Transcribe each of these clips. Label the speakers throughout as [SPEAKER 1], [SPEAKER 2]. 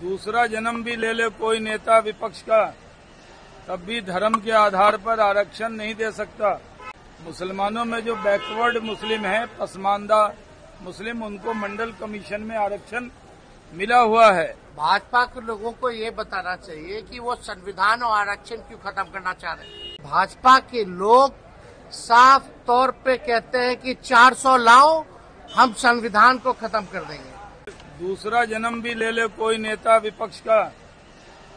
[SPEAKER 1] दूसरा जन्म भी ले ले कोई नेता विपक्ष का, तब भी धर्म के आधार पर आरक्षण नहीं दे सकता। मुसलमानों में जो बैकवर्ड मुस्लिम हैं, पसमानदा मुस्लिम, उनको मंडल कमीशन में आरक्षण मिला हुआ है।
[SPEAKER 2] भाजपा के लोगों को ये बताना चाहिए कि वो संविधान और आरक्षण क्यों खत्म करना चाह रहे हैं। भाजपा के लोग साफ तौर पे कहते हैं कि 400 लाओ, हम संविधान को खत्म कर देंगे।
[SPEAKER 1] दूसरा जन्म भी ले ले कोई नेता विपक्ष का,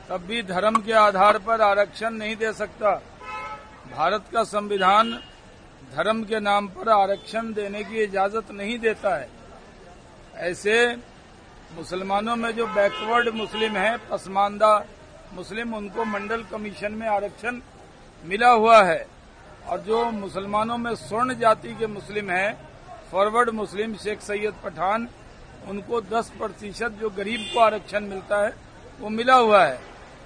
[SPEAKER 1] तब भी धर्म के आधार पर आरक्षण नहीं दे सकता। भारत का संविधान धर्म के नाम पर आरक्षण देने की इजाजत नहीं देता है। ऐसे मुसलमानों में जो बैकवर्ड मुस्लिम हैं, पसमानदा मुस्लिम, उनको मंडल कमीशन में आरक्षण मिला हुआ है। और जो मुसलमानों में स्वर्ण जाति के मुस्लिम हैं, फॉरवर्ड मुस्लिम, शेख सैयद पठान, उनको 10% जो गरीब को आरक्षण मिलता है वो मिला हुआ है।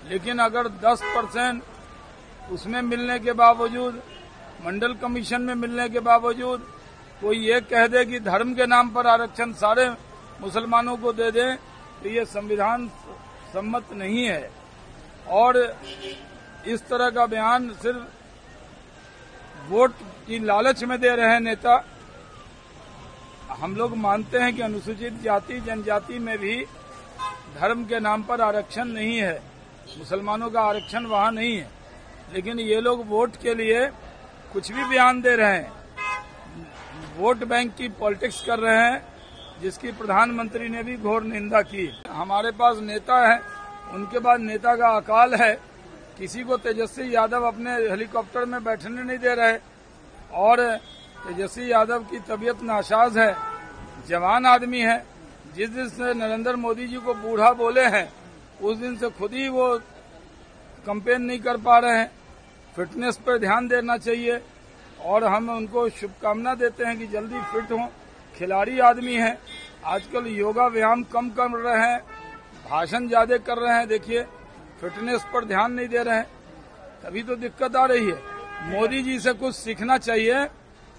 [SPEAKER 1] लेकिन अगर 10% उसमें मिलने के बावजूद, मंडल कमीशन में मिलने के बावजूद कोई ये कह दे कि धर्म के नाम पर आरक्षण सारे मुसलमानों को दे दे, तो ये संविधान सम्मत नहीं है। और इस तरह का बयान सिर्फ वोट की लालच में दे रहे हैं नेता। हम लोग मानते हैं कि अनुसूचित जाति जनजाति में भी धर्म के नाम पर आरक्षण नहीं है, मुसलमानों का आरक्षण वहां नहीं है। लेकिन ये लोग वोट के लिए कुछ भी बयान दे रहे हैं, वोट बैंक की पॉलिटिक्स कर रहे हैं, जिसकी प्रधानमंत्री ने भी घोर निंदा की। हमारे पास नेता है, उनके बाद नेता का अकाल है। किसी को तेजस्वी यादव अपने हेलीकॉप्टर में बैठने नहीं दे रहे, और तेजस्वी यादव की तबीयत नासाज है, जवान आदमी है। जिस दिन से नरेंद्र मोदी जी को बूढ़ा बोले हैं, उस दिन से खुद ही वो कैंपेन नहीं कर पा रहे हैं। फिटनेस पर ध्यान देना चाहिए, और हम उनको शुभकामना देते हैं कि जल्दी फिट हों। खिलाड़ी आदमी हैं, आजकल योगा व्यायाम कम कर रहे हैं, भाषण ज्यादा कर रहे हैं। देखिए, फिटनेस पर ध्यान नहीं दे रहे हैं, तभी तो दिक्कत आ रही है। मोदी जी से कुछ सीखना चाहिए,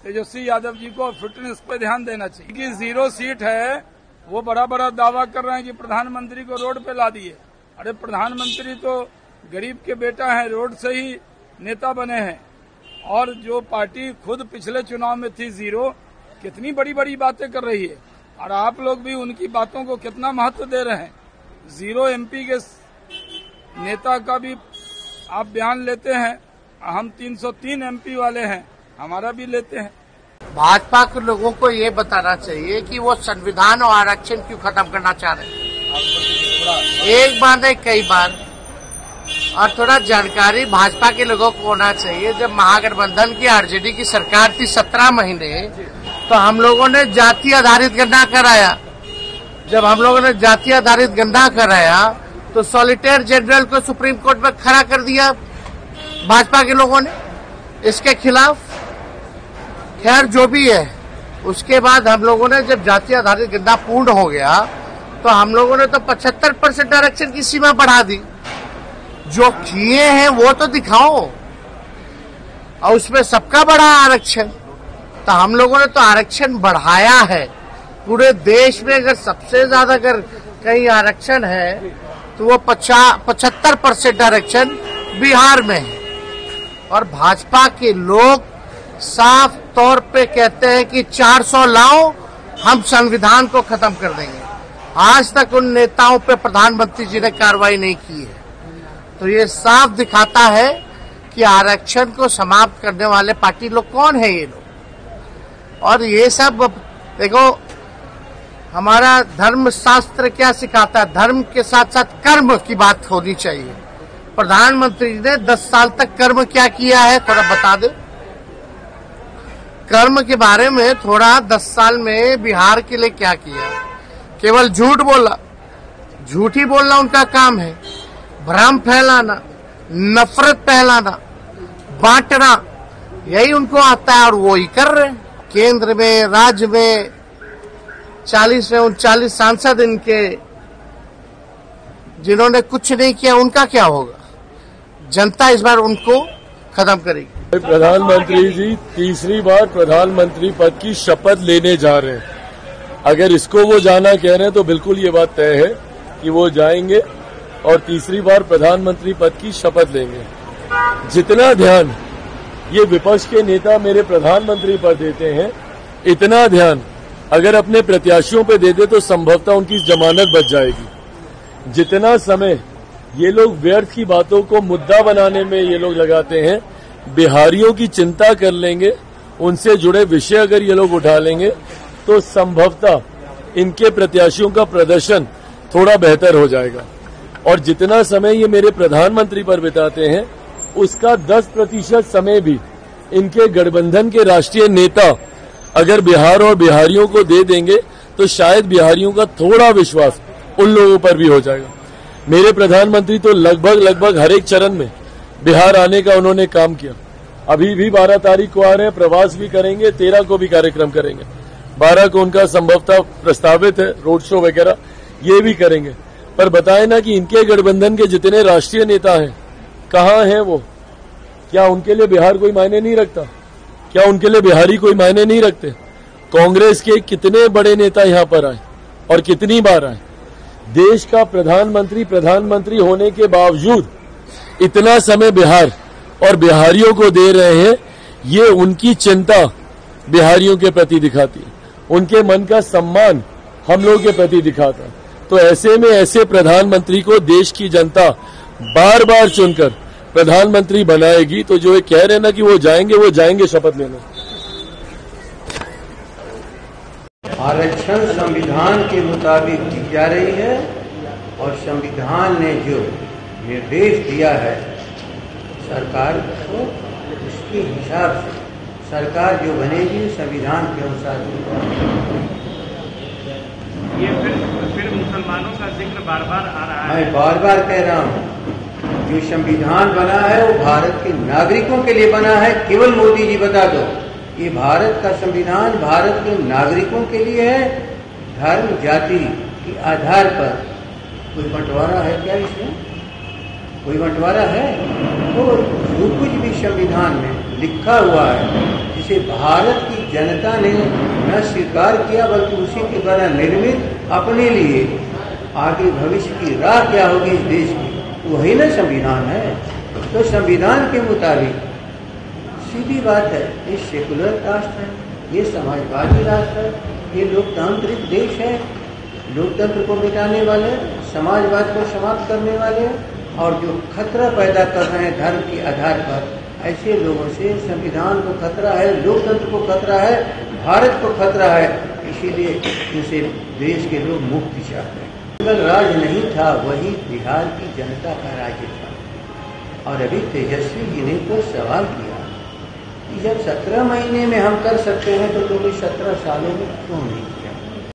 [SPEAKER 1] तेजस्वी यादव जी को फिटनेस पर ध्यान देना चाहिए। कि 0 सीट है, वो बड़ा बड़ा दावा कर रहे हैं कि प्रधानमंत्री को रोड पे ला दिए। अरे प्रधानमंत्री तो गरीब के बेटा हैं, रोड से ही नेता बने हैं। और जो पार्टी खुद पिछले चुनाव में थी 0, कितनी बड़ी बड़ी बातें कर रही है, और आप लोग भी उनकी बातों को कितना महत्व दे रहे हैं। 0 MP के नेता का भी आप बयान लेते हैं, हम 303 MP वाले हैं, हमारा भी लेते हैं।
[SPEAKER 2] भाजपा के लोगों को ये बताना चाहिए कि वो संविधान और आरक्षण क्यों खत्म करना चाह रहे हैं। एक बार नहीं, कई बार। और थोड़ा जानकारी भाजपा के लोगों को होना चाहिए। जब महागठबंधन की आरजेडी की सरकार थी 17 महीने, तो हम लोगों ने जाति आधारित गणना कराया। जब हम लोगों ने जाति आधारित गणना कराया, तो सॉलिटेयर जनरल को सुप्रीम कोर्ट में खड़ा कर दिया भाजपा के लोगों ने इसके खिलाफ। खैर, जो भी है, उसके बाद हम लोगों ने जब जाति आधारित गणना पूर्ण हो गया, तो हम लोगों ने तो 75% आरक्षण की सीमा बढ़ा दी। जो किए हैं वो तो दिखाओ, और उसमें सबका बड़ा आरक्षण। तो हम लोगों ने तो आरक्षण बढ़ाया है। पूरे देश में अगर सबसे ज्यादा अगर कहीं आरक्षण है, तो वो 75% आरक्षण बिहार में है। और भाजपा के लोग साफ तौर पे कहते हैं कि 400 लाओ, हम संविधान को खत्म कर देंगे। आज तक उन नेताओं पे प्रधानमंत्री जी ने कार्रवाई नहीं की है। तो ये साफ दिखाता है कि आरक्षण को समाप्त करने वाले पार्टी लोग कौन है ये लोग। और ये सब देखो, हमारा धर्म शास्त्र क्या सिखाता है, धर्म के साथ साथ कर्म की बात होनी चाहिए। प्रधानमंत्री ने 10 साल तक कर्म क्या किया है, थोड़ा बता दे। कर्म के बारे में थोड़ा 10 साल में बिहार के लिए क्या किया। केवल झूठ बोला, झूठ ही बोलना उनका काम है। भ्रम फैलाना, नफरत फैलाना, बांटना, यही उनको आता है, और वो ही कर रहे हैं। केंद्र में, राज्य में 40 में 39 सांसद इनके, जिन्होंने कुछ नहीं किया, उनका क्या होगा। जनता इस बार उनको खत्म करेगी।
[SPEAKER 3] प्रधानमंत्री जी तीसरी बार प्रधानमंत्री पद की शपथ लेने जा रहे हैं। अगर इसको वो जाना कह रहे हैं, तो बिल्कुल ये बात तय है कि वो जाएंगे और तीसरी बार प्रधानमंत्री पद की शपथ लेंगे। जितना ध्यान ये विपक्ष के नेता मेरे प्रधानमंत्री पर देते हैं, इतना ध्यान अगर अपने प्रत्याशियों पे दे दे तो संभवतः उनकी जमानत बच जाएगी। जितना समय ये लोग व्यर्थ की बातों को मुद्दा बनाने में ये लोग लगाते हैं, बिहारियों की चिंता कर लेंगे, उनसे जुड़े विषय अगर ये लोग उठा लेंगे तो संभवतः इनके प्रत्याशियों का प्रदर्शन थोड़ा बेहतर हो जाएगा। और जितना समय ये मेरे प्रधानमंत्री पर बिताते हैं, उसका 10% समय भी इनके गठबंधन के राष्ट्रीय नेता अगर बिहार और बिहारियों को दे देंगे तो शायद बिहारियों का थोड़ा विश्वास उन लोगों पर भी हो जाएगा। मेरे प्रधानमंत्री तो लगभग हर एक चरण में बिहार आने का उन्होंने काम किया। अभी भी 12 तारीख को आ रहे हैं, प्रवास भी करेंगे, 13 को भी कार्यक्रम करेंगे, 12 को उनका संभवतः प्रस्तावित है रोड शो वगैरह, ये भी करेंगे। पर बताएं ना कि इनके गठबंधन के जितने राष्ट्रीय नेता हैं कहाँ हैं वो? क्या उनके लिए बिहार कोई मायने नहीं रखता? क्या उनके लिए बिहारी कोई मायने नहीं रखते? कांग्रेस के कितने बड़े नेता यहाँ पर आए और कितनी बार आए? देश का प्रधानमंत्री होने के बावजूद इतना समय बिहार और बिहारियों को दे रहे हैं, ये उनकी चिंता बिहारियों के प्रति दिखाती है, उनके मन का सम्मान हम लोगों के प्रति दिखाता है। तो ऐसे में ऐसे प्रधानमंत्री को देश की जनता बार बार चुनकर प्रधानमंत्री बनाएगी। तो जो ये कह रहे हैं ना कि वो जाएंगे शपथ लेने।
[SPEAKER 4] आरक्षण संविधान के मुताबिक की जा रही है और संविधान ने जो निर्देश दिया है सरकार को, उसके हिसाब से सरकार जो बनेगी संविधान के अनुसार।
[SPEAKER 5] ये फिर मुसलमानों का जिक्र बार बार आ रहा है।
[SPEAKER 4] मैं बार बार कह रहा हूँ, जो संविधान बना है वो भारत के नागरिकों के लिए बना है। केवल मोदी जी बता दो, ये भारत का संविधान भारत के नागरिकों के लिए है। धर्म जाति के आधार पर कोई बंटवारा है क्या? इसमें कोई बंटवारा है? तो जो कुछ भी संविधान में लिखा हुआ है, जिसे भारत की जनता ने न स्वीकार किया बल्कि उसी के द्वारा निर्मित अपने लिए आगे भविष्य की राह क्या होगी इस देश की, वही ना संविधान है। तो संविधान के मुताबिक सीधी बात है, ये सेकुलर राष्ट्र है, ये समाजवादी राष्ट्र है, ये लोकतांत्रिक देश है। लोकतंत्र को मिटाने वाले, समाजवाद को समाप्त करने वाले और जो खतरा पैदा कर रहे हैं धर्म के आधार पर, ऐसे लोगों से संविधान को खतरा है, लोकतंत्र को खतरा है, भारत को खतरा है। इसीलिए इनसे देश के लोग मुक्ति चाहते हैं। केवल राज नहीं था, वही बिहार की जनता का राज्य था। और अभी तेजस्वी जी ने तो सवाल किया कि जब 17 महीने में हम कर सकते हैं तो 17 सालों में क्यों नहीं?